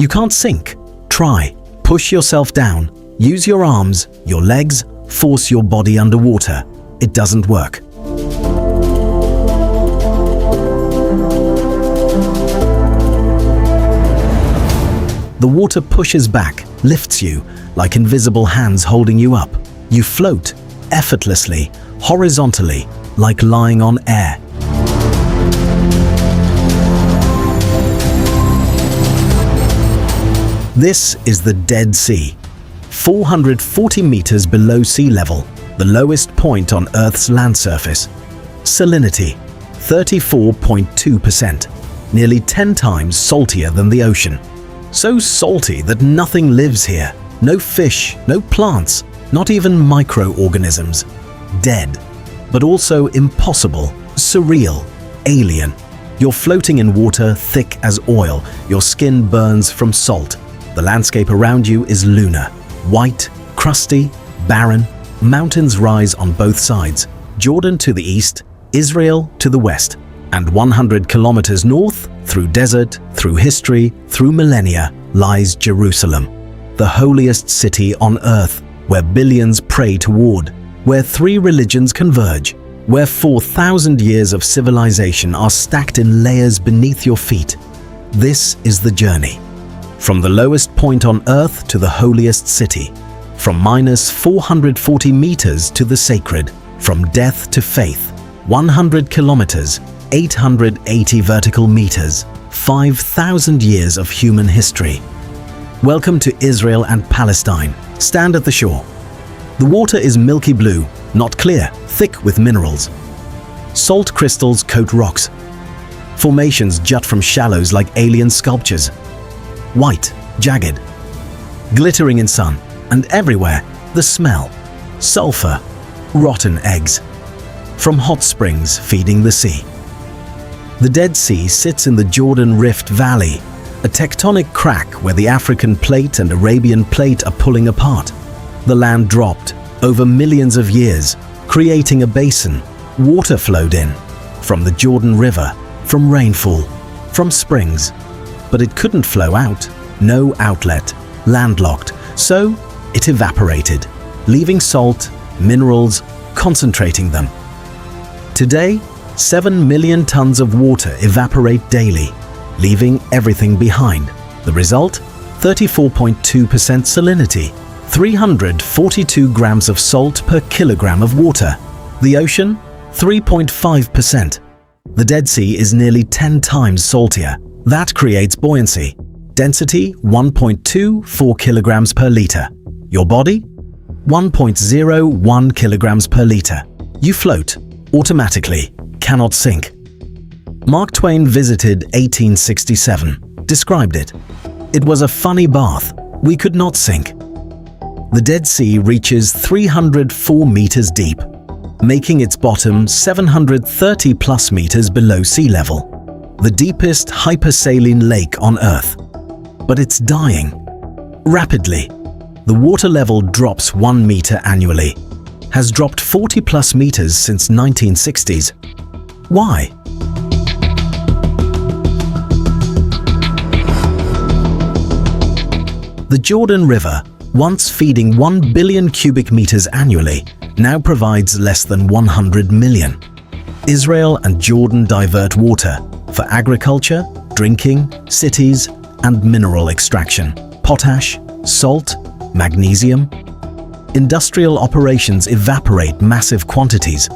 You can't sink. Try. Push yourself down. Use your arms, your legs, force your body underwater. It doesn't work. The water pushes back, lifts you, like invisible hands holding you up. You float, effortlessly, horizontally, like lying on air. This is the Dead Sea, 440 meters below sea level, the lowest point on Earth's land surface. Salinity, 34.2%, nearly 10 times saltier than the ocean. So salty that nothing lives here. No fish, no plants, not even microorganisms. Dead, but also impossible, surreal, alien. You're floating in water thick as oil. Your skin burns from salt. The landscape around you is lunar, white, crusty, barren. Mountains rise on both sides. Jordan to the east, Israel to the west. And 100 kilometers north, through desert, through history, through millennia, lies Jerusalem, the holiest city on earth, where billions pray toward, where 3 religions converge, where 4,000 years of civilization are stacked in layers beneath your feet. This is the journey. From the lowest point on earth to the holiest city, from minus 440 meters to the sacred, from death to faith, 100 kilometers, 880 vertical meters, 5,000 years of human history. Welcome to Israel and Palestine. Stand at the shore. The water is milky blue, not clear, thick with minerals. Salt crystals coat rocks. Formations jut from shallows like alien sculptures. White, jagged, glittering in sun, and everywhere, the smell. Sulfur, rotten eggs. From hot springs feeding the sea. The Dead Sea sits in the Jordan Rift Valley, a tectonic crack where the African plate and Arabian plate are pulling apart. The land dropped over millions of years, creating a basin. Water flowed in, from the Jordan River, from rainfall, from springs. But it couldn't flow out, no outlet, landlocked, so it evaporated, leaving salt, minerals, concentrating them. Today, 7 million tons of water evaporate daily, leaving everything behind. The result? 34.2% salinity, 342 grams of salt per kilogram of water. The ocean? 3.5%. The Dead Sea is nearly 10 times saltier. That creates buoyancy. Density 1.24 kilograms per liter. Your body? 1.01 kilograms per liter. You float, automatically, cannot sink. Mark Twain visited 1867, described it. It was a funny bath. We could not sink. The Dead Sea reaches 304 meters deep, making its bottom 730 plus meters below sea level. The deepest hypersaline lake on Earth. But it's dying. Rapidly. The water level drops 1 meter annually. Has dropped 40 plus meters since 1960s. Why? The Jordan River, once feeding 1 billion cubic meters annually, now provides less than 100 million. Israel and Jordan divert water for agriculture, drinking, cities, and mineral extraction. Potash, salt, magnesium. Industrial operations evaporate massive quantities.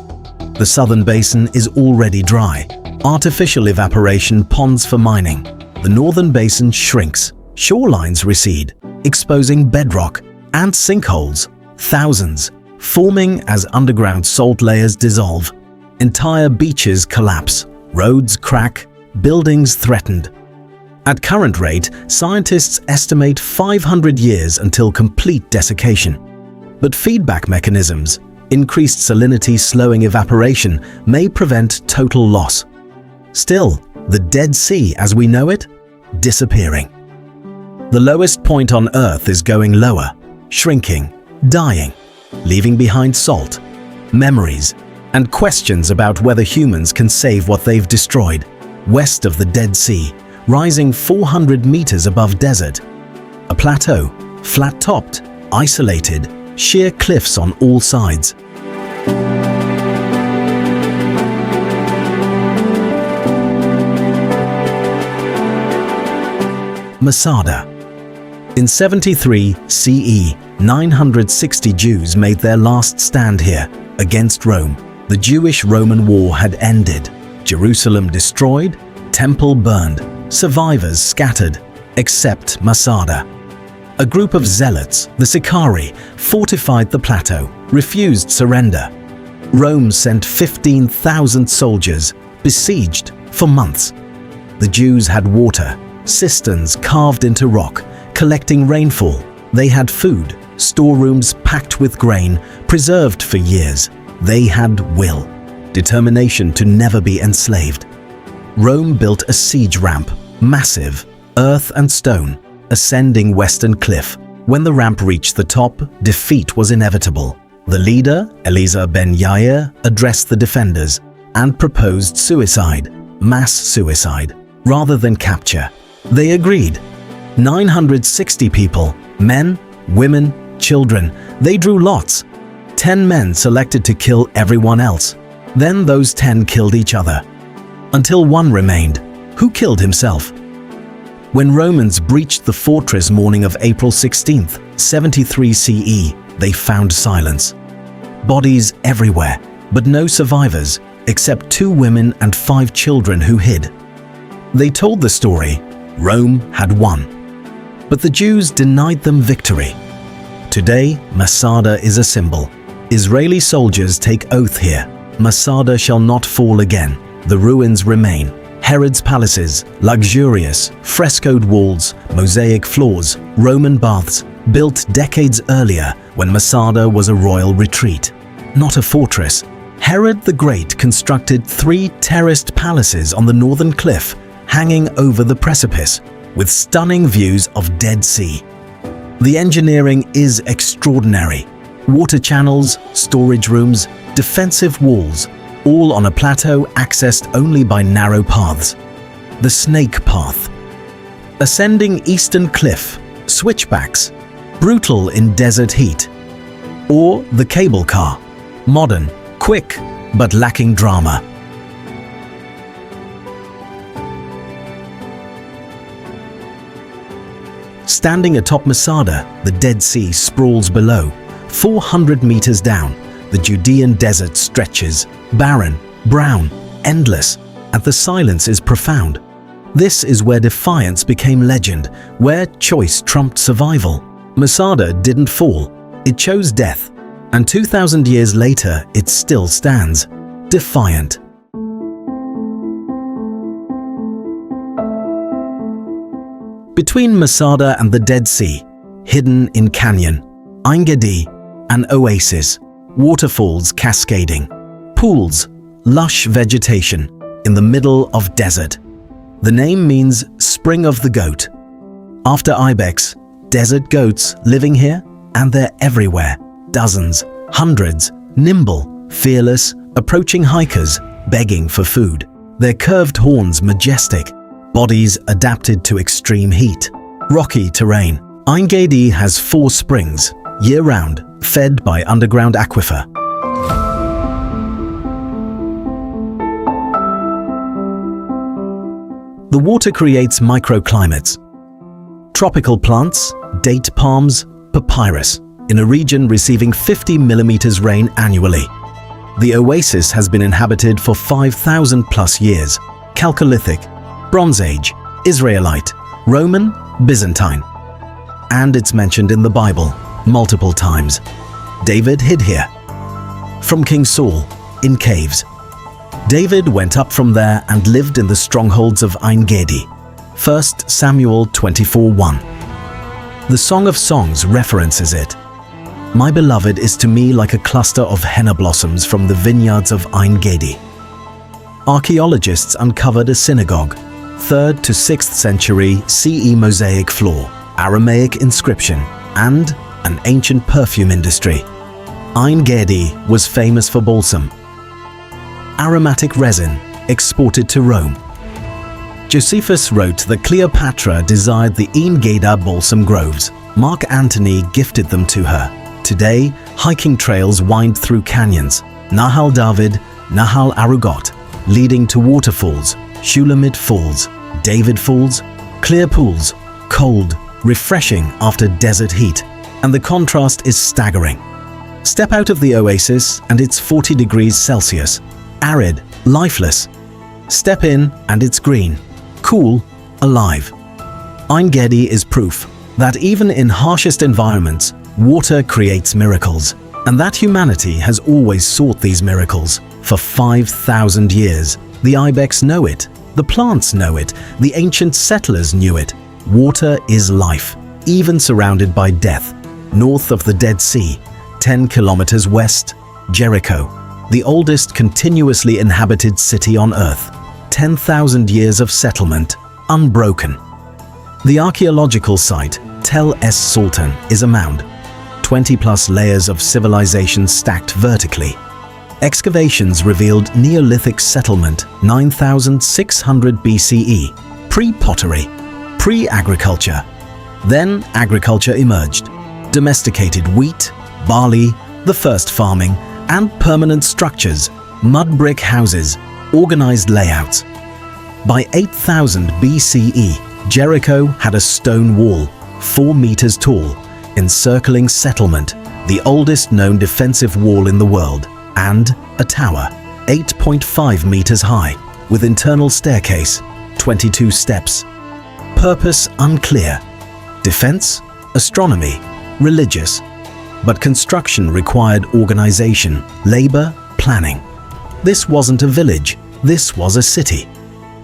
The southern basin is already dry. Artificial evaporation ponds for mining. The northern basin shrinks. Shorelines recede, exposing bedrock and sinkholes, thousands, forming as underground salt layers dissolve. Entire beaches collapse, roads crack, buildings threatened. At current rate, scientists estimate 500 years until complete desiccation. But feedback mechanisms, increased salinity slowing evaporation, may prevent total loss. Still, the Dead Sea as we know it, disappearing. The lowest point on Earth is going lower, shrinking, dying, leaving behind salt, memories, and questions about whether humans can save what they've destroyed. West of the Dead Sea, rising 400 meters above desert. A plateau, flat-topped, isolated, sheer cliffs on all sides. Masada. In 73 CE, 960 Jews made their last stand here against Rome. The Jewish-Roman War had ended. Jerusalem destroyed, temple burned, survivors scattered, except Masada. A group of zealots, the Sicarii, fortified the plateau, refused surrender. Rome sent 15,000 soldiers, besieged for months. The Jews had water, cisterns carved into rock, collecting rainfall. They had food, storerooms packed with grain, preserved for years. They had will, determination to never be enslaved. Rome built a siege ramp, massive, earth and stone, ascending western cliff. When the ramp reached the top, defeat was inevitable. The leader, Eliezer ben Yair, addressed the defenders and proposed suicide, mass suicide, rather than capture. They agreed. 960 people, men, women, children, they drew lots. 10 men selected to kill everyone else. Then those 10 killed each other. Until one remained, who killed himself. When Romans breached the fortress morning of April 16th, 73 CE, they found silence. Bodies everywhere, but no survivors, except 2 women and 5 children who hid. They told the story, Rome had won. But the Jews denied them victory. Today, Masada is a symbol. Israeli soldiers take oath here. Masada shall not fall again. The ruins remain. Herod's palaces, luxurious, frescoed walls, mosaic floors, Roman baths, built decades earlier when Masada was a royal retreat, not a fortress. Herod the Great constructed 3 terraced palaces on the northern cliff, hanging over the precipice, with stunning views of Dead Sea. The engineering is extraordinary. Water channels, storage rooms, defensive walls, all on a plateau accessed only by narrow paths. The Snake Path. Ascending eastern cliff, switchbacks, brutal in desert heat. Or the cable car, modern, quick, but lacking drama. Standing atop Masada, the Dead Sea sprawls below. 400 meters down, the Judean desert stretches, barren, brown, endless, and the silence is profound. This is where defiance became legend, where choice trumped survival. Masada didn't fall, it chose death, and 2,000 years later it still stands, defiant. Between Masada and the Dead Sea, hidden in canyon, Ein Gedi, an oasis, waterfalls cascading, pools, lush vegetation in the middle of desert. The name means spring of the goat. After ibex, desert goats living here, and they're everywhere. Dozens, hundreds, nimble, fearless, approaching hikers, begging for food. Their curved horns majestic, bodies adapted to extreme heat. Rocky terrain. Ein Gedi has 4 springs, year-round, fed by underground aquifer. The water creates microclimates. Tropical plants, date palms, papyrus, in a region receiving 50 millimeters rain annually. The oasis has been inhabited for 5,000 plus years. Chalcolithic, Bronze Age, Israelite, Roman, Byzantine. And it's mentioned in the Bible multiple times. David hid here. From King Saul, in caves. David went up from there and lived in the strongholds of Ein Gedi. 1 Samuel 24:1. The Song of Songs references it. My beloved is to me like a cluster of henna blossoms from the vineyards of Ein Gedi. Archaeologists uncovered a synagogue, 3rd to 6th century CE mosaic floor, Aramaic inscription, and an ancient perfume industry. Ein Gedi was famous for balsam, aromatic resin exported to Rome. Josephus wrote that Cleopatra desired the Ein Gedi balsam groves. Mark Antony gifted them to her. Today, hiking trails wind through canyons, Nahal David, Nahal Arugot, leading to waterfalls, Shulamit Falls, David Falls, clear pools, cold, refreshing after desert heat, and the contrast is staggering. Step out of the oasis and it's 40 degrees Celsius, arid, lifeless. Step in and it's green, cool, alive. Ein Gedi is proof that even in harshest environments, water creates miracles, and that humanity has always sought these miracles. For 5,000 years, the ibex know it, the plants know it, the ancient settlers knew it. Water is life, even surrounded by death. North of the Dead Sea, 10 kilometers west, Jericho, the oldest continuously inhabited city on Earth. 10,000 years of settlement, unbroken. The archaeological site, Tel Es Sultan, is a mound. 20-plus layers of civilization stacked vertically. Excavations revealed Neolithic settlement 9,600 BCE, pre-pottery, pre-agriculture. Then agriculture emerged. Domesticated wheat, barley, the first farming, and permanent structures, mud brick houses, organized layouts. By 8000 BCE, Jericho had a stone wall, 4 meters tall, encircling settlement, the oldest known defensive wall in the world, and a tower, 8.5 meters high, with internal staircase, 22 steps. Purpose unclear. Defense, astronomy, religious. But construction required organization, labor, planning. This wasn't a village, this was a city.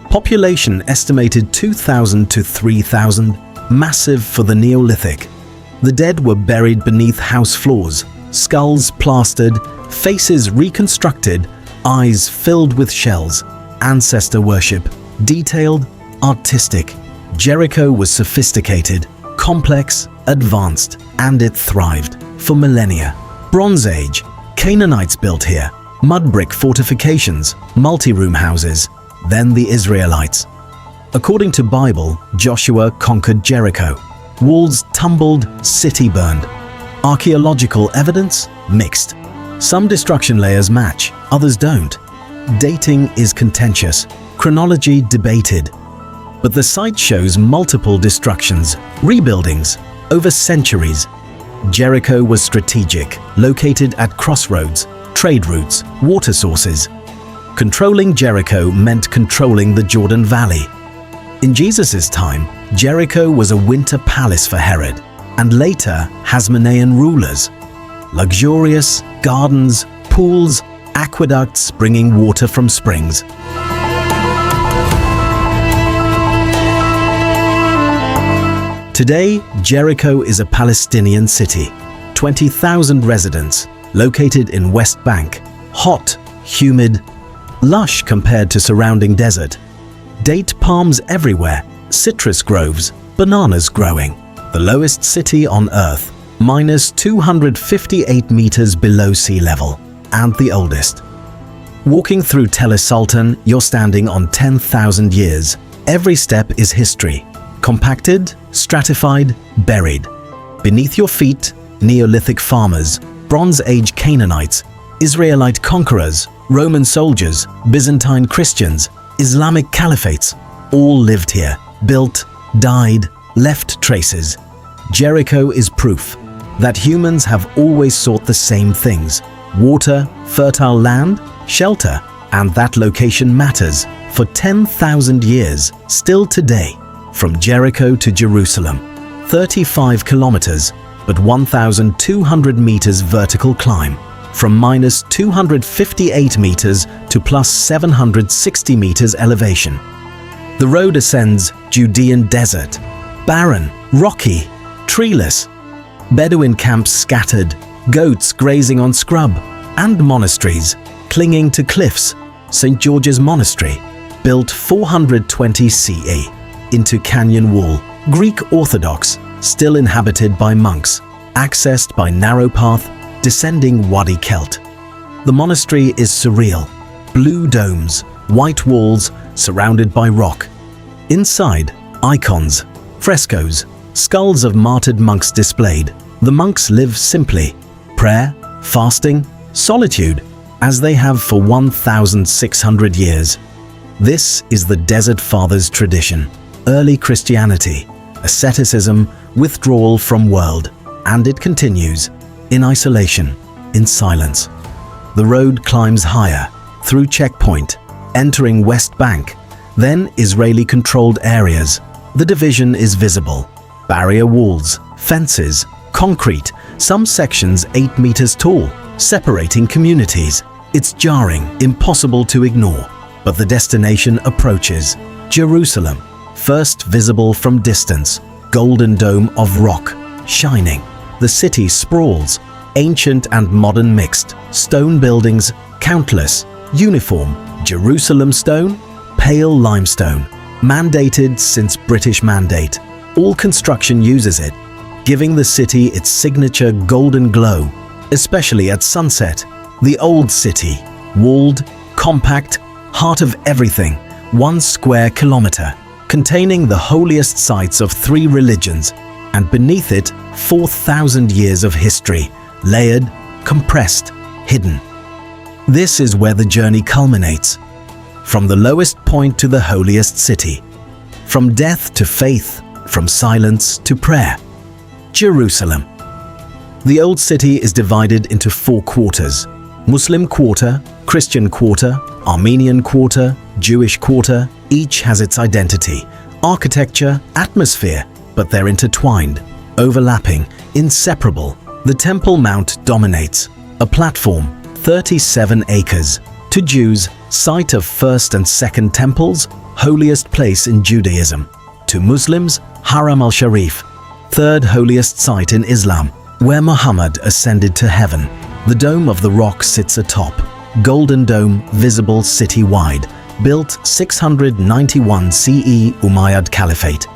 Population estimated 2,000 to 3,000, massive for the Neolithic. The dead were buried beneath house floors, skulls plastered, faces reconstructed, eyes filled with shells. Ancestor worship, detailed, artistic. Jericho was sophisticated, complex, advanced, and it thrived for millennia. Bronze Age, Canaanites built here, mud brick fortifications, multi-room houses, then the Israelites. According to Bible, Joshua conquered Jericho. Walls tumbled, city burned. Archaeological evidence? Mixed. Some destruction layers match, others don't. Dating is contentious, chronology debated. But the site shows multiple destructions, rebuildings, over centuries. Jericho was strategic, located at crossroads, trade routes, water sources. Controlling Jericho meant controlling the Jordan Valley. In Jesus' time, Jericho was a winter palace for Herod, and later Hasmonean rulers. Luxurious, gardens, pools, aqueducts bringing water from springs. Today, Jericho is a Palestinian city, 20,000 residents, located in West Bank, hot, humid, lush compared to surrounding desert. Date palms everywhere, citrus groves, bananas growing. The lowest city on Earth, minus 258 meters below sea level, and the oldest. Walking through Tel Es Sultan, you're standing on 10,000 years. Every step is history. Compacted, stratified, buried. Beneath your feet, Neolithic farmers, Bronze Age Canaanites, Israelite conquerors, Roman soldiers, Byzantine Christians, Islamic caliphates, all lived here, built, died, left traces. Jericho is proof that humans have always sought the same things: water, fertile land, shelter, and that location matters. For 10,000 years, still today, from Jericho to Jerusalem, 35 kilometers, but 1,200 meters vertical climb, from minus 258 meters to plus 760 meters elevation. The road ascends Judean desert, barren, rocky, treeless. Bedouin camps scattered, goats grazing on scrub, and monasteries clinging to cliffs. St. George's Monastery, built 420 CE, into canyon wall, Greek Orthodox, still inhabited by monks, accessed by narrow path, descending Wadi Kelt. The monastery is surreal, blue domes, white walls surrounded by rock. Inside, icons, frescoes, skulls of martyred monks displayed. The monks live simply, prayer, fasting, solitude, as they have for 1,600 years. This is the Desert Fathers tradition, early Christianity, asceticism, withdrawal from world, and it continues, in isolation, in silence. The road climbs higher, through checkpoint, entering West Bank, then Israeli-controlled areas. The division is visible. Barrier walls, fences, concrete, some sections 8 meters tall, separating communities. It's jarring, impossible to ignore. But the destination approaches. Jerusalem, first visible from distance, golden dome of rock, shining. The city sprawls, ancient and modern mixed. Stone buildings, countless. Uniform, Jerusalem stone, pale limestone. Mandated since British Mandate. All construction uses it, giving the city its signature golden glow, especially at sunset. The old city, walled, compact, heart of everything, 1 square kilometer, containing the holiest sites of 3 religions, and beneath it 4,000 years of history, layered, compressed, hidden. This is where the journey culminates. From the lowest point to the holiest city. From death to faith, from silence to prayer. Jerusalem. The old city is divided into 4 quarters. Muslim quarter, Christian quarter, Armenian quarter, Jewish quarter. Each has its identity, architecture, atmosphere, but they're intertwined, overlapping, inseparable. The Temple Mount dominates, a platform, 37 acres. To Jews, site of first and second temples, holiest place in Judaism. To Muslims, Haram al-Sharif, third holiest site in Islam, where Muhammad ascended to heaven. The Dome of the Rock sits atop, golden dome visible city-wide, built 691 CE Umayyad Caliphate.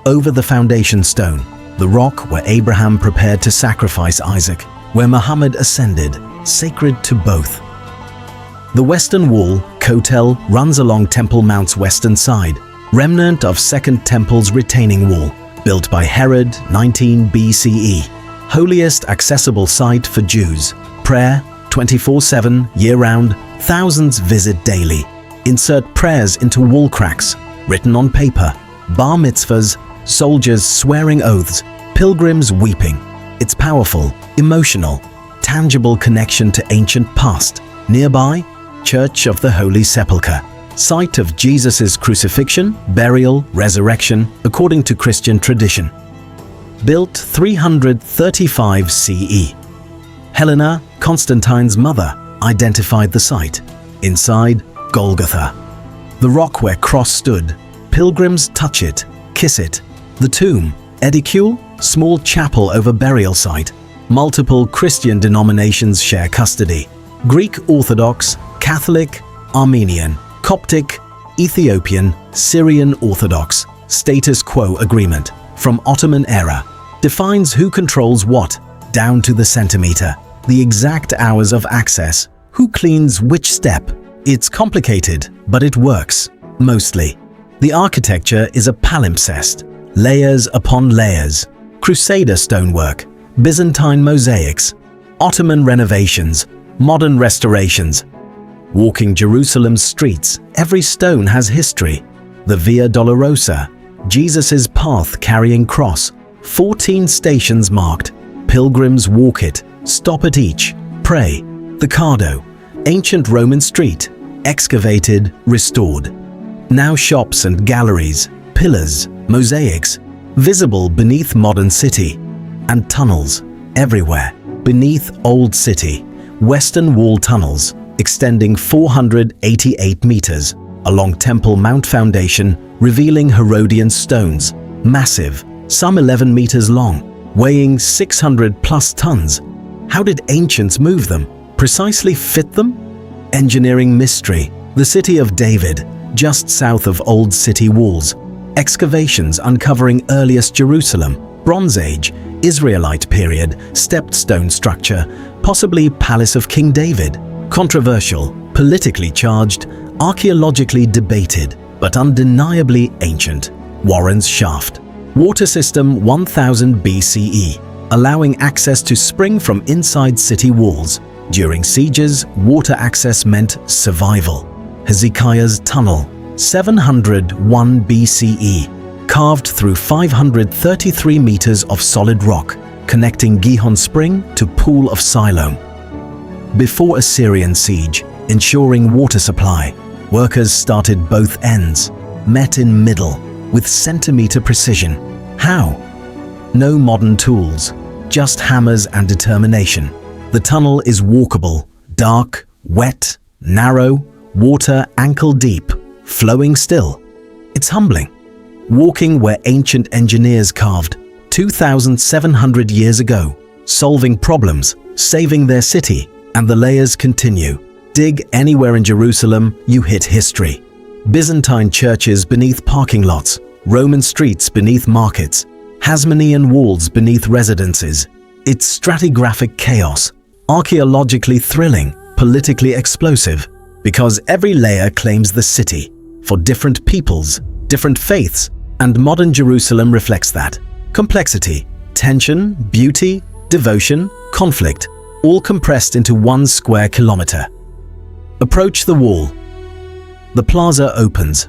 Over the foundation stone, the rock where Abraham prepared to sacrifice Isaac, where Muhammad ascended, sacred to both. The western wall, Kotel, runs along Temple Mount's western side, remnant of Second Temple's retaining wall, built by Herod, 19 BCE. Holiest accessible site for Jews. Prayer, 24/7, year-round, thousands visit daily. Insert prayers into wall cracks, written on paper. Bar mitzvahs, soldiers swearing oaths, pilgrims weeping. It's powerful, emotional, tangible connection to ancient past. Nearby, Church of the Holy Sepulchre, site of Jesus' crucifixion, burial, resurrection, according to Christian tradition. Built 335 CE. Helena, Constantine's mother, identified the site. Inside, Golgotha, the rock where cross stood. Pilgrims touch it, kiss it. The tomb, Edicule, small chapel over burial site. Multiple Christian denominations share custody. Greek Orthodox, Catholic, Armenian, Coptic, Ethiopian, Syrian Orthodox. Status quo agreement from Ottoman era defines who controls what, down to the centimeter. The exact hours of access, who cleans which step. It's complicated, but it works, mostly. The architecture is a palimpsest, layers upon layers. Crusader stonework, Byzantine mosaics, Ottoman renovations, modern restorations. Walking Jerusalem's streets, every stone has history. The Via Dolorosa, Jesus' path carrying cross, 14 stations marked. Pilgrims walk it, stop at each, pray. The Cardo, ancient Roman street, excavated, restored. Now shops and galleries, pillars, mosaics, visible beneath modern city. And tunnels, everywhere, beneath old city. Western wall tunnels, extending 488 meters, along Temple Mount foundation, revealing Herodian stones, massive, some 11 meters long, weighing 600 plus tons. How did ancients move them? Precisely fit them? Engineering mystery. The city of David, just south of old city walls. Excavations uncovering earliest Jerusalem, Bronze Age, Israelite period, stepped stone structure, possibly Palace of King David. Controversial, politically charged, archaeologically debated. but undeniably ancient, Warren's Shaft. Water system 1000 BCE, allowing access to spring from inside city walls. During sieges, water access meant survival. Hezekiah's Tunnel, 701 BCE, carved through 533 meters of solid rock, connecting Gihon Spring to Pool of Siloam. Before Assyrian siege, ensuring water supply, workers started both ends, met in middle, with centimeter precision. How? No modern tools, just hammers and determination. The tunnel is walkable, dark, wet, narrow, water ankle deep, flowing still. It's humbling. Walking where ancient engineers carved 2,700 years ago, solving problems, saving their city, and the layers continue. Dig anywhere in Jerusalem, you hit history. Byzantine churches beneath parking lots, Roman streets beneath markets, Hasmonean walls beneath residences. It's stratigraphic chaos, archaeologically thrilling, politically explosive, because every layer claims the city, for different peoples, different faiths, and modern Jerusalem reflects that. Complexity, tension, beauty, devotion, conflict, all compressed into 1 square kilometer. Approach the wall. The plaza opens.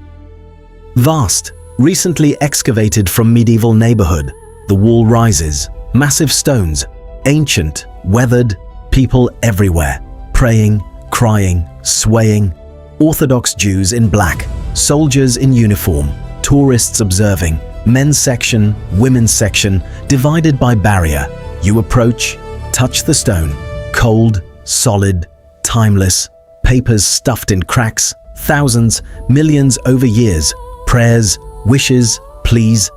Vast, recently excavated from medieval neighborhood, the wall rises, massive stones, ancient, weathered, people everywhere, praying, crying, swaying, Orthodox Jews in black, soldiers in uniform, tourists observing, men's section, women's section, divided by barrier. You approach, touch the stone, cold, solid, timeless, papers stuffed in cracks, thousands, millions over years, prayers, wishes, pleas.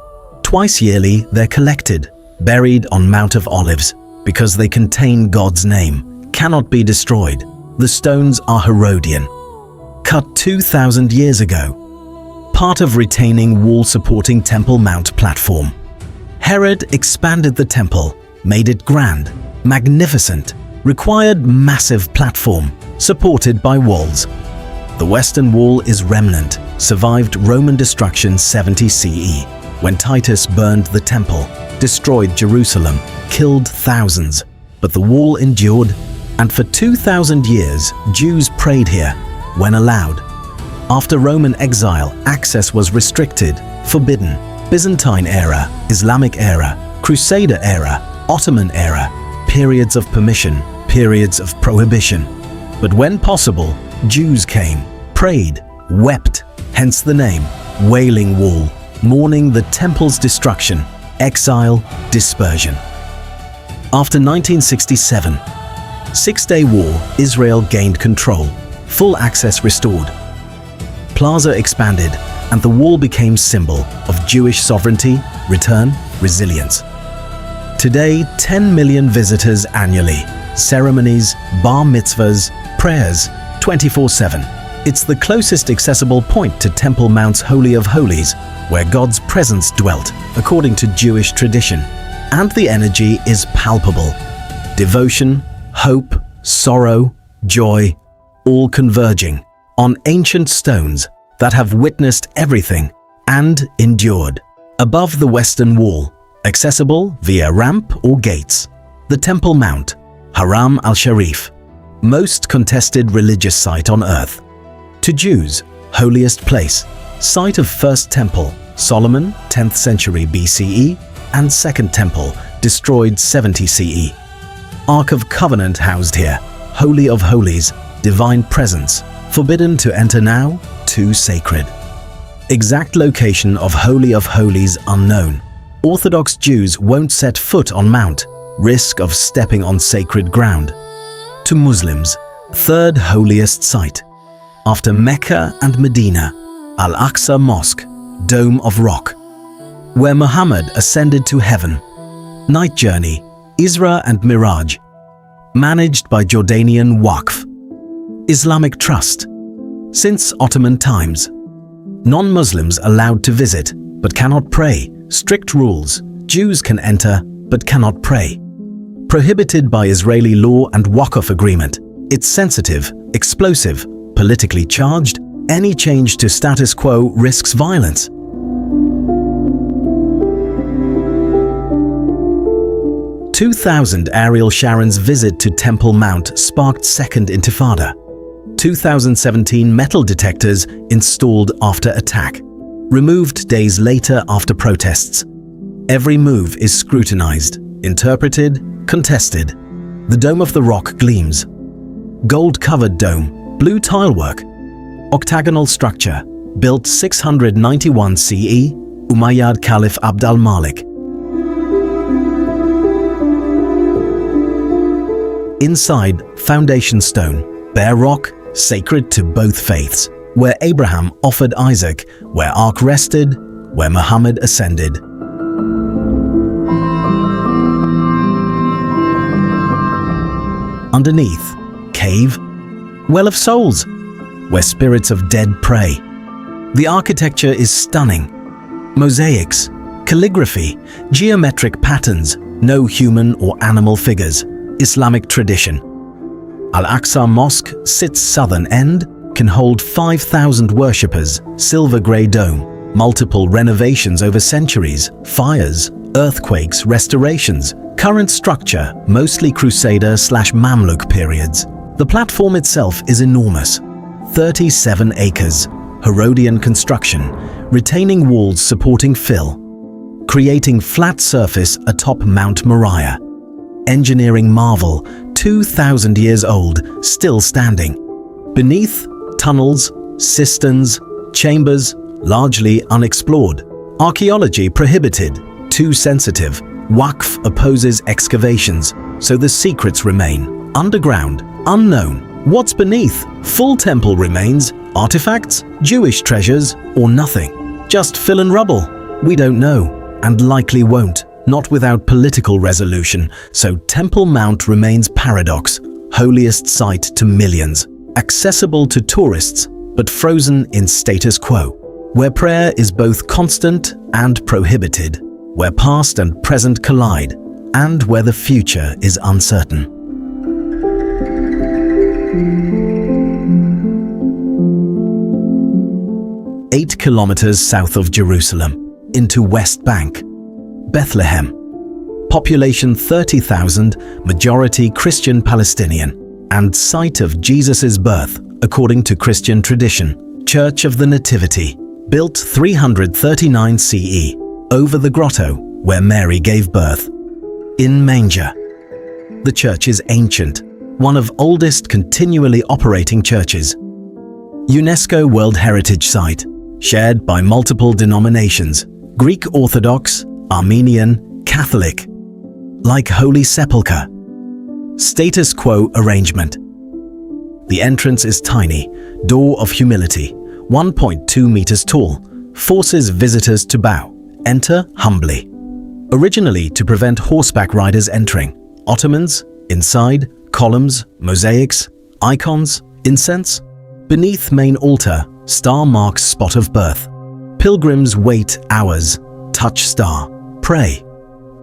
Twice yearly they're collected, buried on Mount of Olives, because they contain God's name, cannot be destroyed. The stones are Herodian, cut 2,000 years ago, part of retaining wall-supporting Temple Mount platform. Herod expanded the temple, made it grand, magnificent, required massive platform, supported by walls. The western wall is remnant, survived Roman destruction 70 CE, when Titus burned the temple, destroyed Jerusalem, killed thousands. But the wall endured, and for 2,000 years Jews prayed here, when allowed. After Roman exile, access was restricted, forbidden. Byzantine era, Islamic era, Crusader era, Ottoman era, periods of permission, periods of prohibition. But when possible, Jews came, prayed, wept, hence the name, Wailing Wall, mourning the temple's destruction, exile, dispersion. After 1967, Six-Day War, Israel gained control, full access restored. Plaza expanded, and the wall became symbol of Jewish sovereignty, return, resilience. Today, 10 million visitors annually, ceremonies, bar mitzvahs, prayers, 24/7. It's the closest accessible point to Temple Mount's Holy of Holies, where God's presence dwelt, according to Jewish tradition. And the energy is palpable. Devotion, hope, sorrow, joy, all converging on ancient stones that have witnessed everything and endured. Above the western wall, accessible via ramp or gates, the Temple Mount, Haram al-Sharif, most contested religious site on earth. To Jews, holiest place, site of first temple, Solomon, 10th century BCE, and second temple, destroyed 70 CE. Ark of Covenant housed here, Holy of Holies, divine presence, forbidden to enter now, too sacred. Exact location of Holy of Holies unknown. Orthodox Jews won't set foot on Mount, risk of stepping on sacred ground. To Muslims, third holiest site. After Mecca and Medina, Al-Aqsa Mosque, Dome of Rock, where Muhammad ascended to heaven. Night journey, Isra and Miraj, managed by Jordanian Waqf. Islamic Trust. Since Ottoman times, non-Muslims allowed to visit but cannot pray. Strict rules. Jews can enter but cannot pray. Prohibited by Israeli law and Waqf agreement. It's sensitive, explosive, politically charged, Any change to status quo risks violence. "2,000 Ariel Sharon's visit to Temple Mount sparked Second Intifada. 2017 metal detectors installed after attack. Removed days later after protests. Every move is scrutinized, interpreted, contested. The Dome of the Rock gleams. Gold-covered dome, blue tilework. Octagonal structure, built 691 CE, Umayyad Caliph Abd al-Malik. Inside, foundation stone, bare rock, sacred to both faiths, where Abraham offered Isaac, where Ark rested, where Muhammad ascended. Underneath, cave, well of souls, where spirits of dead pray. The architecture is stunning. Mosaics, calligraphy, geometric patterns, no human or animal figures. Islamic tradition. Al-Aqsa Mosque sits southern end, can hold 5,000 worshippers, silver grey dome, multiple renovations over centuries, fires, earthquakes, restorations, current structure, mostly Crusader/Mamluk periods. The platform itself is enormous, 37 acres, Herodian construction, retaining walls supporting fill, creating flat surface atop Mount Moriah. Engineering marvel, 2,000 years old, still standing. Beneath, tunnels, cisterns, chambers, largely unexplored. Archaeology prohibited, too sensitive. Waqf opposes excavations, so the secrets remain. Underground, unknown. What's beneath? Full temple remains, artifacts, Jewish treasures, or nothing. Just fill and rubble. We don't know, and likely won't. Not without political resolution, so Temple Mount remains paradox, holiest site to millions, accessible to tourists, but frozen in status quo, where prayer is both constant and prohibited, where past and present collide, and where the future is uncertain. "8 kilometers south of Jerusalem, into West Bank. Bethlehem. Population 30,000, majority Christian Palestinian, and site of Jesus' birth, according to Christian tradition. Church of the Nativity, built 339 CE, over the grotto where Mary gave birth. In manger. The church is ancient, one of oldest continually operating churches. UNESCO World Heritage Site, shared by multiple denominations, Greek Orthodox, Armenian, Catholic. Like Holy Sepulchre. Status quo arrangement. The entrance is tiny, door of humility, 1.2 meters tall, forces visitors to bow, enter humbly. Originally to prevent horseback riders entering. Ottomans, inside, columns, mosaics, icons, incense. Beneath main altar, star marks spot of birth. Pilgrims wait hours, touch star, pray.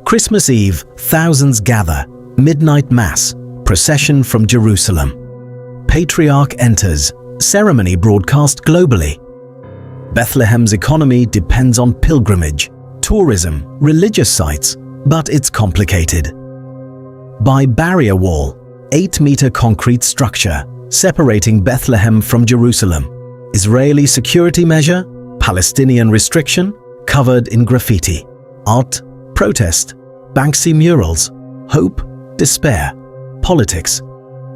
Christmas Eve, thousands gather, midnight mass, procession from Jerusalem. Patriarch enters, ceremony broadcast globally. Bethlehem's economy depends on pilgrimage, tourism, religious sites, but it's complicated. By barrier wall, 8-meter concrete structure, separating Bethlehem from Jerusalem. Israeli security measure, Palestinian restriction, covered in graffiti. Art, protest, Banksy murals, hope, despair, politics.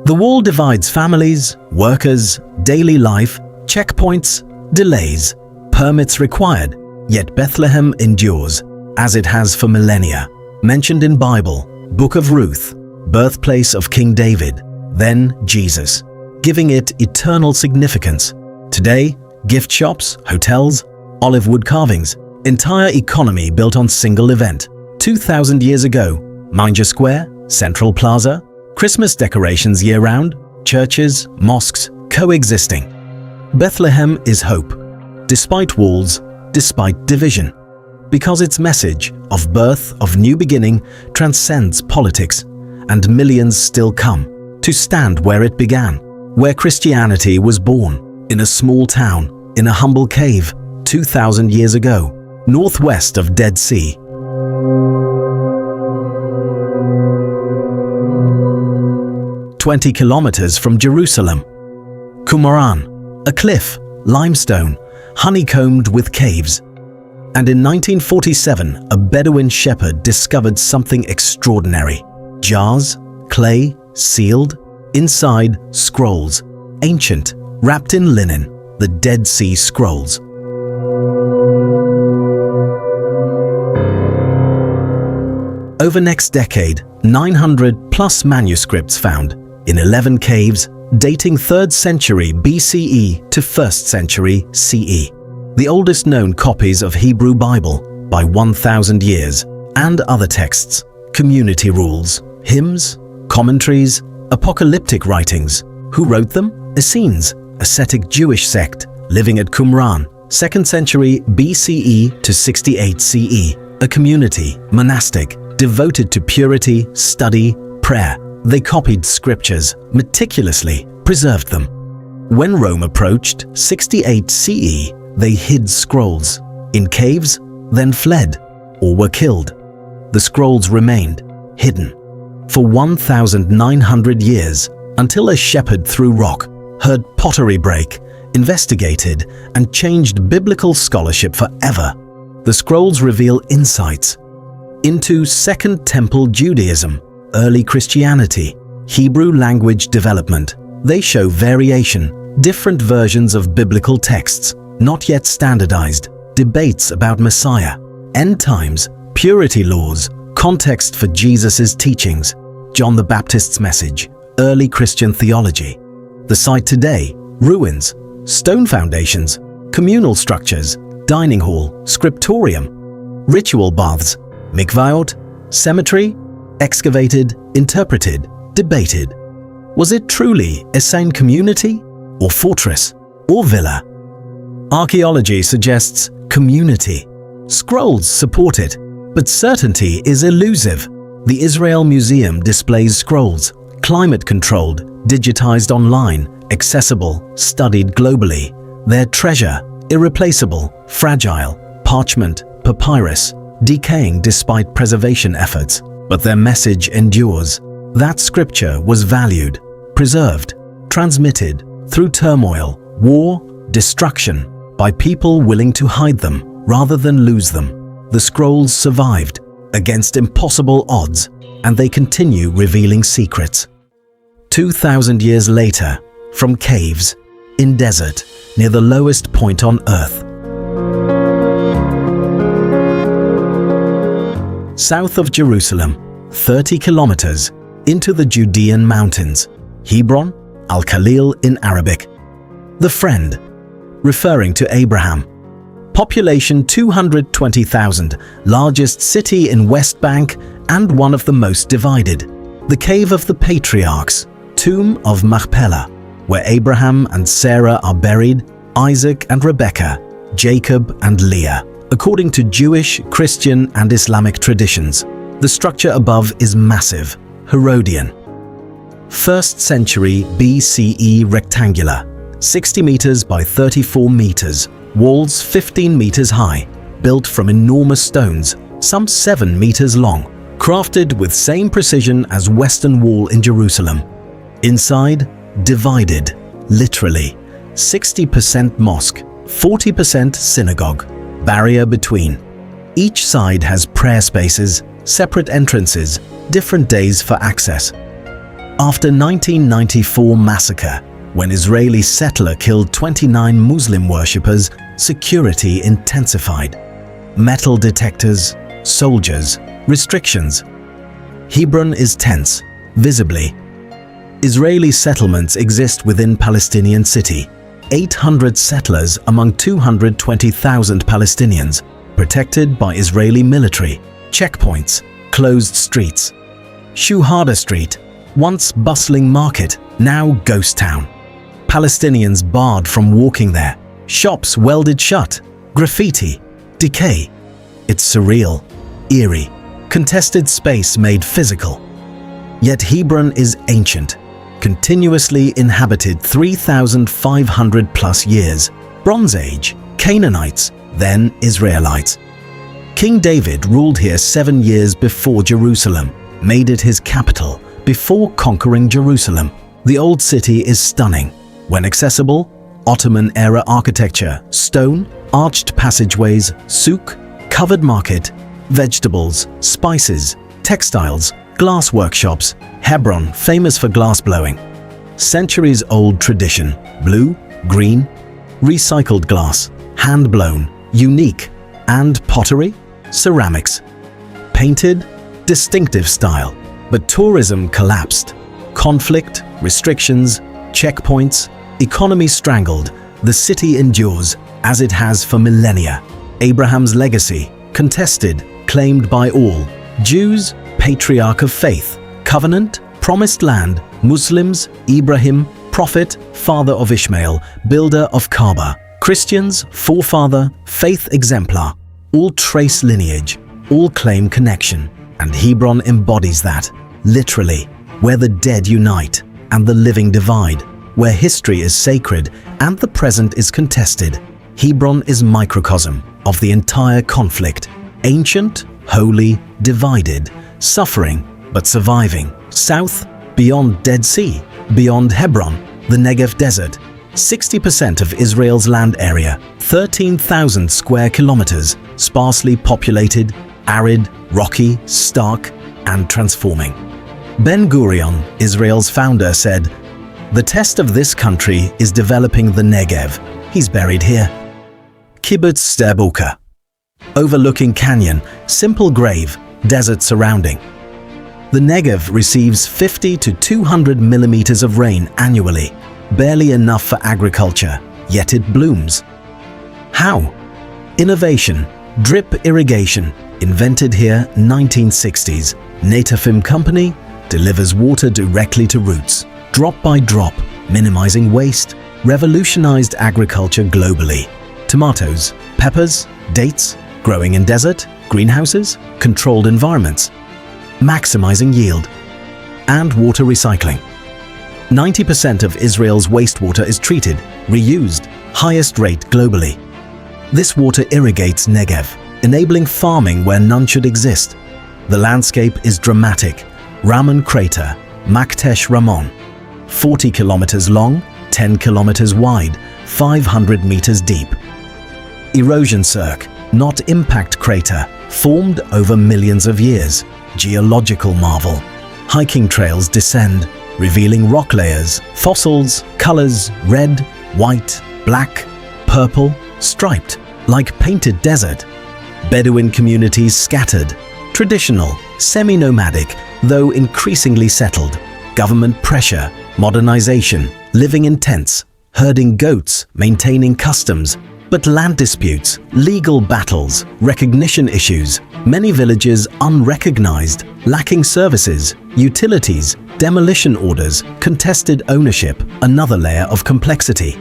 The wall divides families, workers, daily life, checkpoints, delays, permits required, yet Bethlehem endures, as it has for millennia. Mentioned in Bible, Book of Ruth, birthplace of King David, then Jesus, giving it eternal significance. Today, gift shops, hotels, olive wood carvings, entire economy built on single event. 2,000 years ago, Manger Square, Central Plaza, Christmas decorations year-round, churches, mosques, coexisting. Bethlehem is hope, despite walls, despite division, because its message of birth of new beginning transcends politics, and millions still come to stand where it began, where Christianity was born. in a small town, in a humble cave, 2,000 years ago, northwest of Dead Sea. "20 kilometers from Jerusalem. Qumran, a cliff, limestone, honeycombed with caves. And in 1947, a Bedouin shepherd discovered something extraordinary. Jars, clay, sealed, inside scrolls, ancient, wrapped in linen, the Dead Sea Scrolls. Over next decade, 900 plus manuscripts found in 11 caves dating 3rd century BCE to 1st century CE. The oldest known copies of Hebrew Bible by 1,000 years, and other texts, community rules, hymns, commentaries, apocalyptic writings. Who wrote them? Essenes, ascetic Jewish sect living at Qumran, 2nd century BCE to 68 CE, a community, monastic, devoted to purity, study, prayer. They copied scriptures, meticulously preserved them. When Rome approached 68 CE, they hid scrolls in caves, then fled or were killed. The scrolls remained hidden for 1,900 years until a shepherd threw rock, heard pottery break, investigated, and changed biblical scholarship forever. The scrolls reveal insights into Second Temple Judaism, early Christianity, Hebrew language development. They show variation, different versions of biblical texts, not yet standardized, debates about Messiah, end times, purity laws, context for Jesus' teachings, John the Baptist's message, early Christian theology. The site today, ruins, stone foundations, communal structures, dining hall, scriptorium, ritual baths, mikvahot, cemetery, excavated, interpreted, debated. Was it truly a sane community, or fortress, or villa? Archaeology suggests community. Scrolls support it, but certainty is elusive. The Israel Museum displays scrolls, climate-controlled, digitized online, accessible, studied globally. Their treasure, irreplaceable, fragile, parchment, papyrus, decaying despite preservation efforts. But their message endures. That scripture was valued, preserved, transmitted through turmoil, war, destruction, by people willing to hide them rather than lose them. The scrolls survived against impossible odds, and they continue revealing secrets. 2,000 years later, from caves, in desert, near the lowest point on earth. South of Jerusalem, 30 kilometers into the Judean mountains, Hebron, Al-Khalil in Arabic. The Friend, referring to Abraham. Population 220,000, largest city in West Bank and one of the most divided. The Cave of the Patriarchs, Tomb of Machpelah, where Abraham and Sarah are buried, Isaac and Rebekah, Jacob and Leah. According to Jewish, Christian, and Islamic traditions, the structure above is massive, Herodian. 1st century BCE rectangular, 60 meters by 34 meters, walls 15 meters high, built from enormous stones, some 7 meters long, crafted with same precision as Western Wall in Jerusalem. Inside, divided, literally, 60% mosque, 40% synagogue. Barrier between. Each side has prayer spaces, separate entrances, different days for access. After 1994 massacre, when Israeli settler killed 29 Muslim worshippers, security intensified. Metal detectors, soldiers, restrictions. Hebron is tense, visibly. Israeli settlements exist within Palestinian city. 800 settlers among 220,000 Palestinians, protected by Israeli military, checkpoints, closed streets. Shuhada Street, once bustling market, now ghost town. Palestinians barred from walking there, shops welded shut, graffiti, decay. It's surreal, eerie, contested space made physical. Yet Hebron is ancient, continuously inhabited 3,500 plus years. Bronze Age, Canaanites, then Israelites. King David ruled here 7 years before Jerusalem, made it his capital before conquering Jerusalem. The old city is stunning. When accessible, Ottoman-era architecture, stone, arched passageways, souk, covered market, vegetables, spices, textiles, glass workshops. Hebron, famous for glass blowing. Centuries-old tradition, blue, green, recycled glass, hand-blown, unique, and pottery, ceramics. Painted, distinctive style. But tourism collapsed. Conflict, restrictions, checkpoints, economy strangled. The city endures, as it has for millennia. Abraham's legacy, contested, claimed by all. Jews, patriarch of faith. Covenant, promised land. Muslims, Ibrahim, prophet, father of Ishmael, builder of Kaaba. Christians, forefather, faith exemplar. All trace lineage, all claim connection. And Hebron embodies that, literally, where the dead unite and the living divide, where history is sacred and the present is contested. Hebron is microcosm of the entire conflict, ancient, holy, divided, suffering, but surviving. South, beyond Dead Sea, beyond Hebron, the Negev Desert, 60% of Israel's land area, 13,000 square kilometers, sparsely populated, arid, rocky, stark, and transforming. Ben-Gurion, Israel's founder, said, "The test of this country is developing the Negev." He's buried here. Kibbutz Sderboka, overlooking canyon, simple grave, desert surrounding. The Negev receives 50 to 200 millimeters of rain annually, barely enough for agriculture, yet it blooms. How? Innovation, drip irrigation, invented here 1960s. Netafim Company delivers water directly to roots, drop by drop, minimizing waste, revolutionized agriculture globally. Tomatoes, peppers, dates, growing in desert, greenhouses, controlled environments, maximizing yield, and water recycling. 90% of Israel's wastewater is treated, reused, highest rate globally. This water irrigates Negev, enabling farming where none should exist. The landscape is dramatic. Ramon Crater, Maktesh Ramon, 40 kilometers long, 10 kilometers wide, 500 meters deep. Erosion cirque, not impact crater, formed over millions of years. Geological marvel. Hiking trails descend, revealing rock layers, fossils, colors, red, white, black, purple, striped, like painted desert. Bedouin communities scattered. Traditional, semi-nomadic, though increasingly settled. Government pressure, modernization, living in tents, herding goats, maintaining customs. But land disputes, legal battles, recognition issues, many villages unrecognized, lacking services, utilities, demolition orders, contested ownership, another layer of complexity.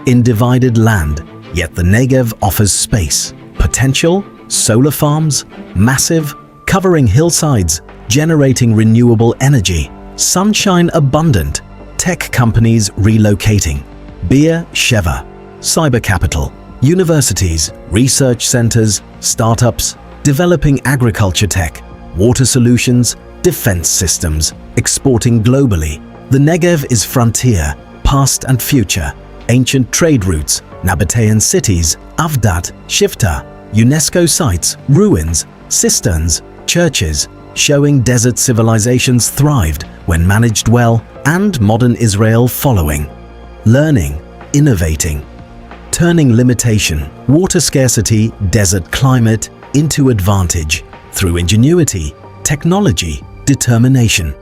In divided land, yet the Negev offers space, potential, solar farms, massive, covering hillsides, generating renewable energy, sunshine abundant, tech companies relocating, Beer Sheva, cyber capital, universities, research centers, startups, developing agriculture tech, water solutions, defense systems, exporting globally. The Negev is frontier, past and future, ancient trade routes, Nabatean cities, Avdat, Shifta, UNESCO sites, ruins, cisterns, churches, showing desert civilizations thrived when managed well, and modern Israel following. Learning, innovating, turning limitation, water scarcity, desert climate into advantage through ingenuity, technology, determination.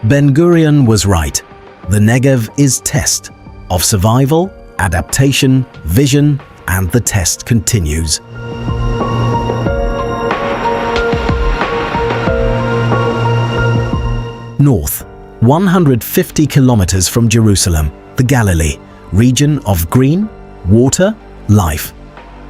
Ben-Gurion was right. The Negev is test of survival, adaptation, vision, and the test continues. North, 150 kilometers from Jerusalem, the Galilee, region of green, water, life.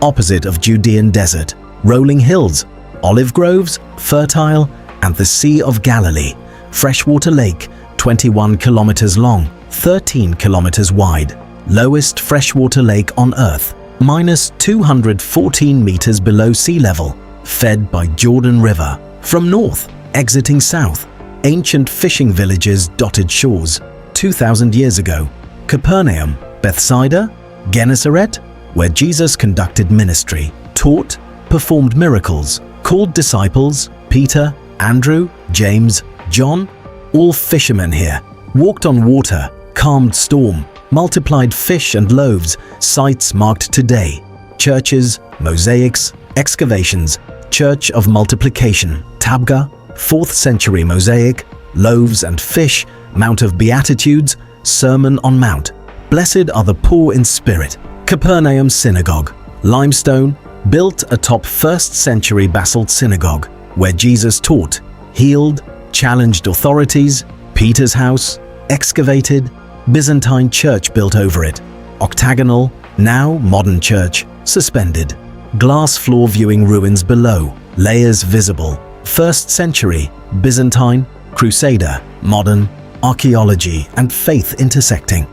Opposite of Judean desert, rolling hills, olive groves, fertile, and the Sea of Galilee, freshwater lake, 21 kilometers long, 13 kilometers wide, lowest freshwater lake on Earth, minus 214 meters below sea level, fed by Jordan River. From north, exiting south, ancient fishing villages dotted shores. 2,000 years ago, Capernaum, Bethsaida, Gennesaret, where Jesus conducted ministry, taught, performed miracles, called disciples, Peter, Andrew, James, John, all fishermen here, walked on water, calmed storm, multiplied fish and loaves, sites marked today, churches, mosaics, excavations, Church of Multiplication, Tabgha, 4th century mosaic, loaves and fish, Mount of Beatitudes, Sermon on Mount, blessed are the poor in spirit, Capernaum Synagogue, limestone, built atop 1st century basalt synagogue, where Jesus taught, healed, challenged authorities, Peter's house, excavated, Byzantine church built over it, octagonal, now modern church, suspended, glass floor viewing ruins below, layers visible, 1st century, Byzantine, Crusader, modern, archaeology and faith intersecting.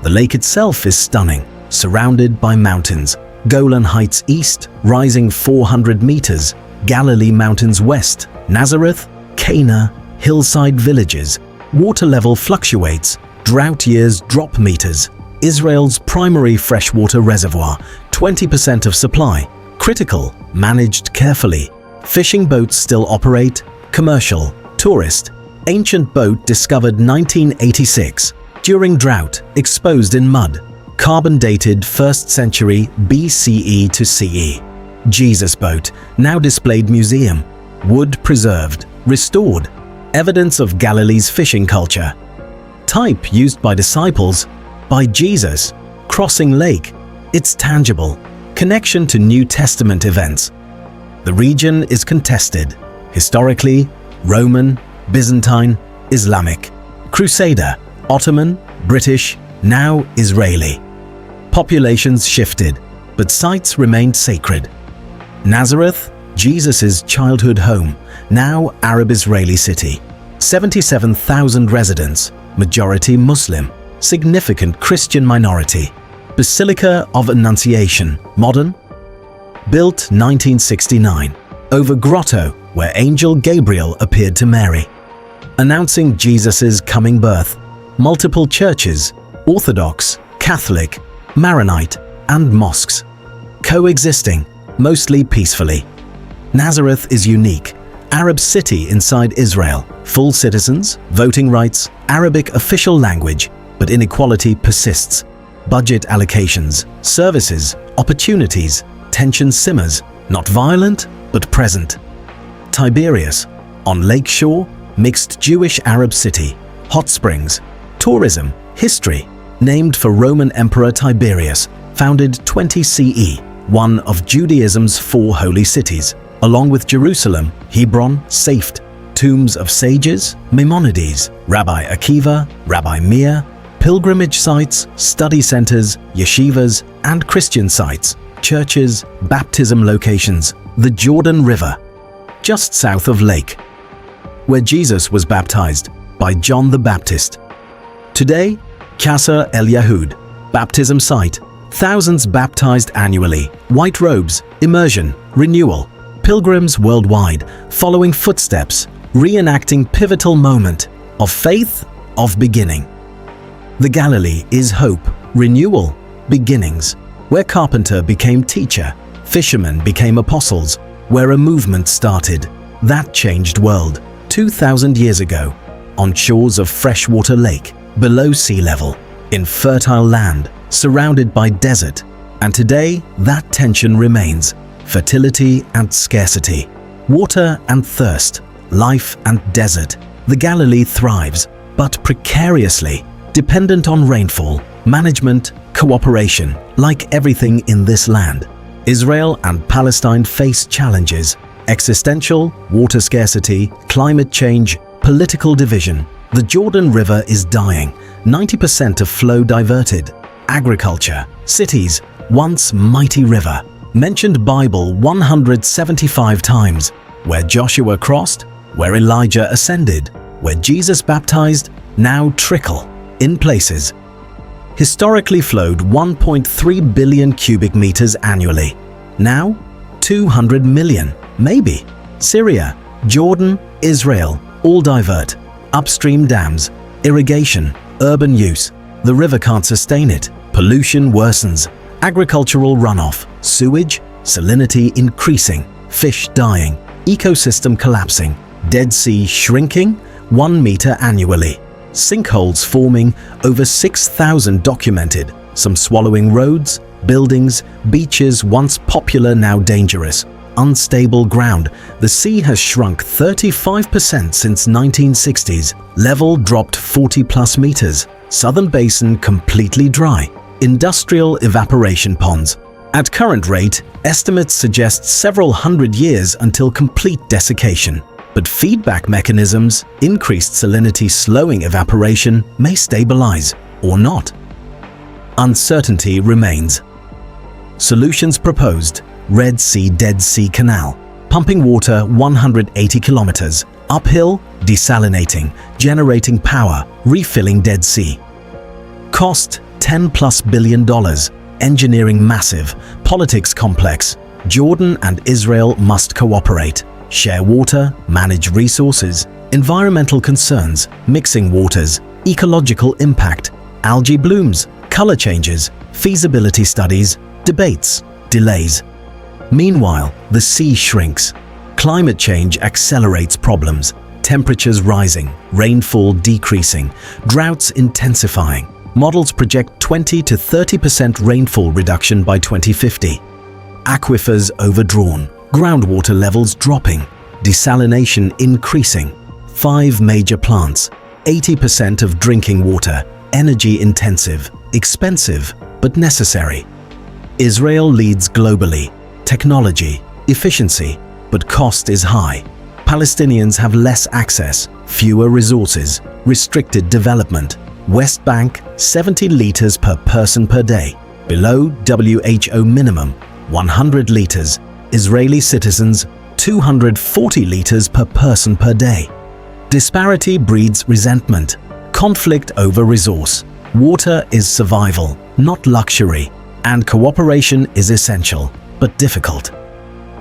The lake itself is stunning, surrounded by mountains, Golan Heights east, rising 400 meters, Galilee Mountains west, Nazareth, Cana, hillside villages, water level fluctuates, drought years drop meters, Israel's primary freshwater reservoir, 20% of supply, critical, managed carefully, fishing boats still operate, commercial, tourist, ancient boat discovered 1986, during drought, exposed in mud, carbon dated 1st century BCE to CE, Jesus boat, now displayed museum, wood preserved, restored, evidence of Galilee's fishing culture, type used by disciples, by Jesus, crossing lake, it's tangible, connection to New Testament events. The region is contested, historically, Roman, Byzantine, Islamic, Crusader, Ottoman, British, now Israeli. Populations shifted, but sites remained sacred. Nazareth, Jesus' childhood home, now Arab-Israeli city. 77,000 residents, majority Muslim, significant Christian minority. Basilica of Annunciation, modern. Built 1969, over grotto where Angel Gabriel appeared to Mary, announcing Jesus' coming birth. Multiple churches, Orthodox, Catholic, Maronite, and mosques, coexisting, mostly peacefully. Nazareth is unique, Arab city inside Israel, full citizens, voting rights, Arabic official language, but inequality persists. Budget allocations, services, opportunities, tension simmers, not violent, but present. Tiberias, on lake shore, mixed Jewish-Arab city, hot springs, tourism, history, named for Roman Emperor Tiberius, founded 20 CE, one of Judaism's 4 holy cities, along with Jerusalem, Hebron, Safed, tombs of sages, Maimonides, Rabbi Akiva, Rabbi Meir, pilgrimage sites, study centers, yeshivas, and Christian sites, churches, baptism locations, the Jordan River, just south of Lake, where Jesus was baptized by John the Baptist. Today, Qasr El Yahud, baptism site, thousands baptized annually, white robes, immersion, renewal, pilgrims worldwide, following footsteps, reenacting pivotal moment of faith, of beginning. The Galilee is hope, renewal, beginnings, where carpenter became teacher, fishermen became apostles, where a movement started. That changed world 2,000 years ago, on shores of freshwater lake, below sea level, in fertile land, surrounded by desert. And today, that tension remains, fertility and scarcity, water and thirst, life and desert. The Galilee thrives, but precariously, dependent on rainfall, management, cooperation, like everything in this land. Israel and Palestine face challenges: existential, water scarcity, climate change, political division. The Jordan River is dying, 90% of flow diverted. Agriculture, cities, once mighty river, mentioned Bible 175 times, where Joshua crossed, where Elijah ascended, where Jesus baptized, now trickle, in places. Historically flowed 1.3 billion cubic meters annually. Now, 200 million, maybe. Syria, Jordan, Israel, all divert. Upstream dams, irrigation, urban use. The river can't sustain it. Pollution worsens. Agricultural runoff, sewage, salinity increasing, fish dying, ecosystem collapsing, Dead Sea shrinking 1 meter annually. Sinkholes forming, over 6,000 documented, some swallowing roads, buildings, beaches once popular now dangerous. Unstable ground, the sea has shrunk 35% since 1960s, level dropped 40 plus meters, southern basin completely dry, industrial evaporation ponds. At current rate, estimates suggest several hundred years until complete desiccation. But feedback mechanisms, increased salinity slowing evaporation, may stabilize or not. Uncertainty remains. Solutions proposed: Red Sea Dead Sea Canal, pumping water 180 kilometers, uphill, desalinating, generating power, refilling Dead Sea. Cost $10+ billion, engineering massive, politics complex. Jordan and Israel must cooperate, share water, manage resources, environmental concerns, mixing waters, ecological impact, algae blooms, color changes, feasibility studies, debates, delays. Meanwhile, the sea shrinks. Climate change accelerates problems, temperatures rising, rainfall decreasing, droughts intensifying. Models project 20 to 30% rainfall reduction by 2050. Aquifers overdrawn, groundwater levels dropping, desalination increasing. 5 major plants, 80% of drinking water, energy intensive, expensive, but necessary. Israel leads globally. Technology, efficiency, but cost is high. Palestinians have less access, fewer resources, restricted development. West Bank, 70 liters per person per day, below WHO minimum, 100 liters. Israeli citizens, 240 liters per person per day. Disparity breeds resentment, conflict over resource. Water is survival, not luxury, and cooperation is essential, but difficult.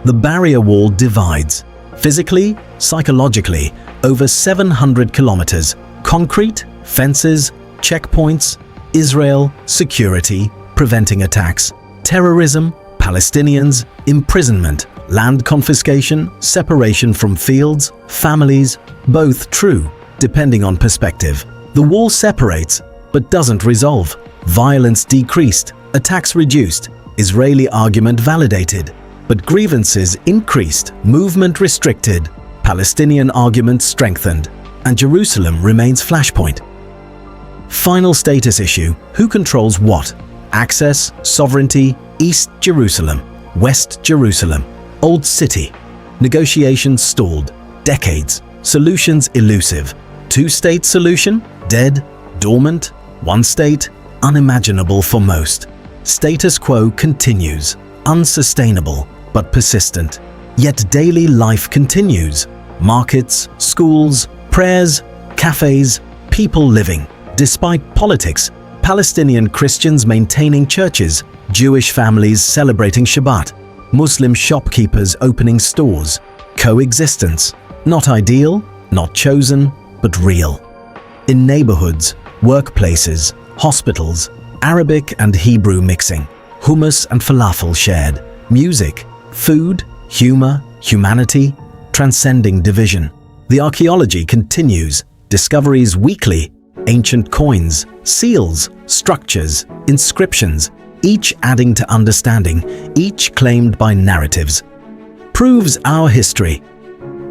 The barrier wall divides, physically, psychologically, over 700 kilometers. Concrete, fences, checkpoints, Israel, security, preventing attacks, terrorism, Palestinians, imprisonment, land confiscation, separation from fields, families, both true, depending on perspective. The wall separates, but doesn't resolve. Violence decreased, attacks reduced, Israeli argument validated, but grievances increased, movement restricted, Palestinian argument strengthened, and Jerusalem remains flashpoint. Final status issue: who controls what? Access, sovereignty, East Jerusalem, West Jerusalem, Old City. Negotiations stalled, decades, solutions elusive. Two-state solution? Dead, dormant. One state? Unimaginable for most. Status quo continues, unsustainable but persistent. Yet daily life continues. Markets, schools, prayers, cafes, people living. Despite politics, Palestinian Christians maintaining churches, Jewish families celebrating Shabbat, Muslim shopkeepers opening stores. Coexistence. Not ideal, not chosen, but real. In neighborhoods, workplaces, hospitals, Arabic and Hebrew mixing, hummus and falafel shared, music, food, humor, humanity, transcending division. The archaeology continues, discoveries weekly, ancient coins, seals, structures, inscriptions, each adding to understanding, each claimed by narratives. Proves our history,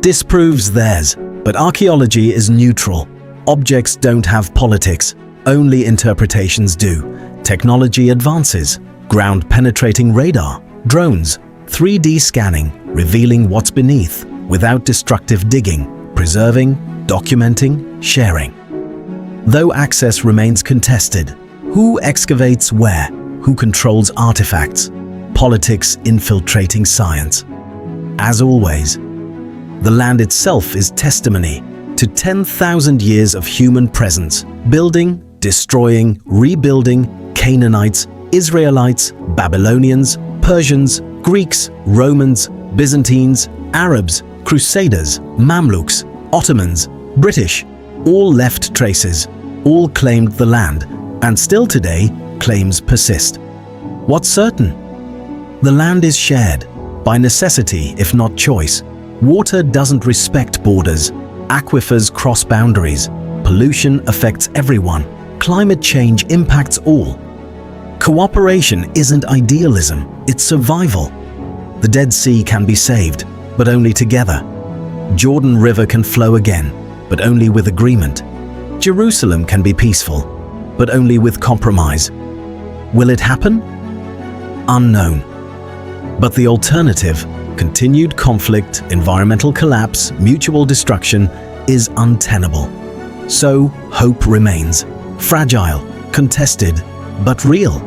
disproves theirs, but archaeology is neutral. Objects don't have politics, only interpretations do. Technology advances, ground-penetrating radar, drones, 3D scanning, revealing what's beneath, without destructive digging, preserving, documenting, sharing. Though access remains contested, who excavates where? Who controls artifacts? Politics infiltrating science. As always, the land itself is testimony, to 10,000 years of human presence, building, destroying, rebuilding, Canaanites, Israelites, Babylonians, Persians, Greeks, Romans, Byzantines, Arabs, Crusaders, Mamluks, Ottomans, British, all left traces, all claimed the land, and still today claims persist. What's certain? The land is shared, by necessity if not choice. Water doesn't respect borders, aquifers cross boundaries, pollution affects everyone, climate change impacts all. Cooperation isn't idealism, it's survival. The Dead Sea can be saved, but only together. Jordan River can flow again, but only with agreement. Jerusalem can be peaceful, but only with compromise. Will it happen? Unknown. But the alternative, continued conflict, environmental collapse, mutual destruction, is untenable. So hope remains, fragile, contested, but real.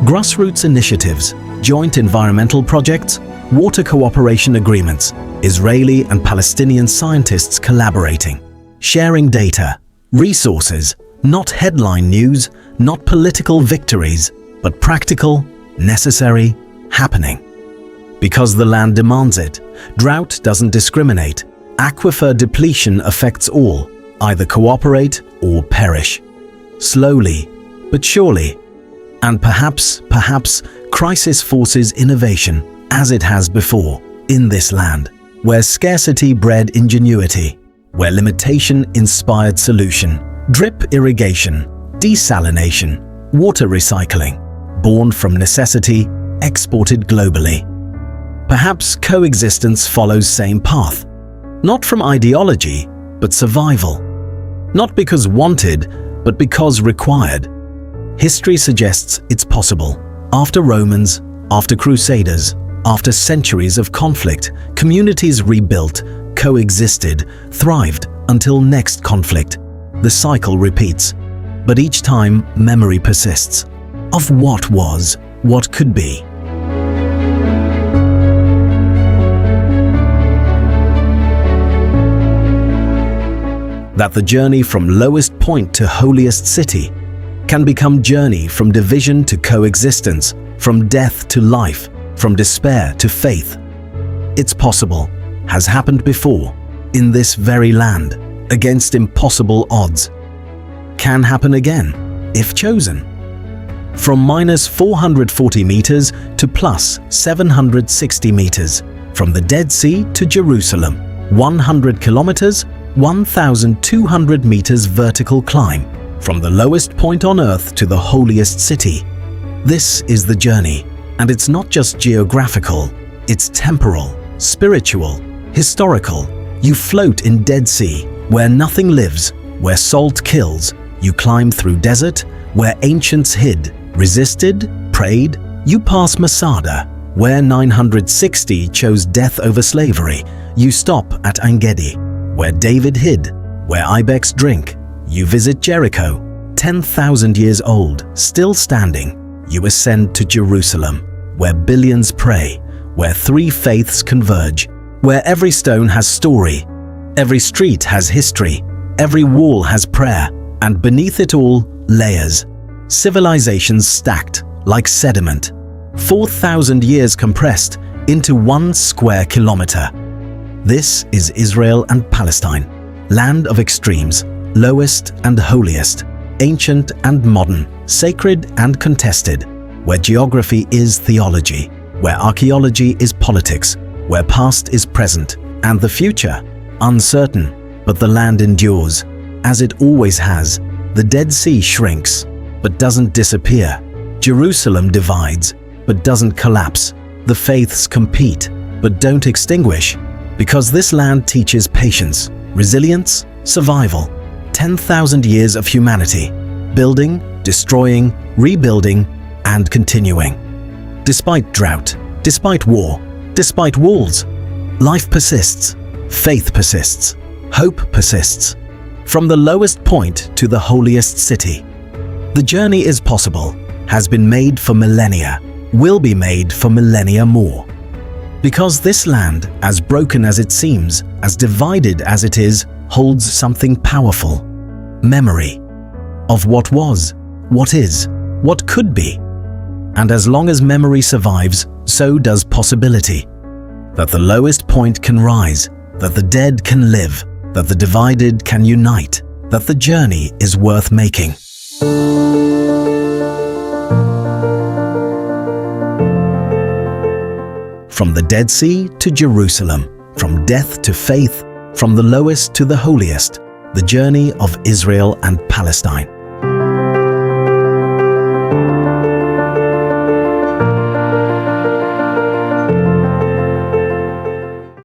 Grassroots initiatives, joint environmental projects, water cooperation agreements, Israeli and Palestinian scientists collaborating, sharing data, resources, not headline news, not political victories, but practical, necessary, happening. Because the land demands it, drought doesn't discriminate, aquifer depletion affects all, either cooperate or perish. Slowly, but surely. And perhaps, crisis forces innovation, as it has before, in this land, where scarcity bred ingenuity, where limitation inspired solution, drip irrigation, desalination, water recycling, born from necessity, exported globally. Perhaps coexistence follows same path, not from ideology, but survival. Not because wanted, but because required. History suggests it's possible. After Romans, after Crusaders, after centuries of conflict, communities rebuilt, coexisted, thrived until next conflict. The cycle repeats, but each time memory persists of what was, what could be. That the journey from lowest point to holiest city can become journey from division to coexistence, from death to life, from despair to faith. It's possible, has happened before, in this very land, against impossible odds. Can happen again, if chosen. From minus 440 meters to plus 760 meters, from the Dead Sea to Jerusalem, 100 kilometers, 1,200 meters vertical climb, from the lowest point on earth to the holiest city. This is the journey, and it's not just geographical, it's temporal, spiritual, historical. You float in Dead Sea, where nothing lives, where salt kills. You climb through desert, where ancients hid, resisted, prayed. You pass Masada, where 960 chose death over slavery. You stop at Ein Gedi, where David hid, where ibex drink. You visit Jericho, 10,000 years old, still standing. You ascend to Jerusalem, where billions pray, where three faiths converge, where every stone has story, every street has history, every wall has prayer, and beneath it all, layers. Civilizations stacked like sediment, 4,000 years compressed into 1 square kilometer. This is Israel and Palestine, land of extremes, lowest and holiest, ancient and modern, sacred and contested, where geography is theology, where archaeology is politics, where past is present, and the future uncertain, but the land endures, as it always has. The Dead Sea shrinks, but doesn't disappear. Jerusalem divides, but doesn't collapse. The faiths compete, but don't extinguish, because this land teaches patience, resilience, survival. 10,000 years of humanity, building, destroying, rebuilding, and continuing. Despite drought, despite war, despite walls, life persists, faith persists, hope persists. From the lowest point to the holiest city. The journey is possible, has been made for millennia, will be made for millennia more. Because this land, as broken as it seems, as divided as it is, holds something powerful. Memory of what was, what is, what could be. And as long as memory survives, so does possibility. That the lowest point can rise, that the dead can live, that the divided can unite, that the journey is worth making. From the Dead Sea to Jerusalem, from death to faith, from the lowest to the holiest, the journey of Israel and Palestine.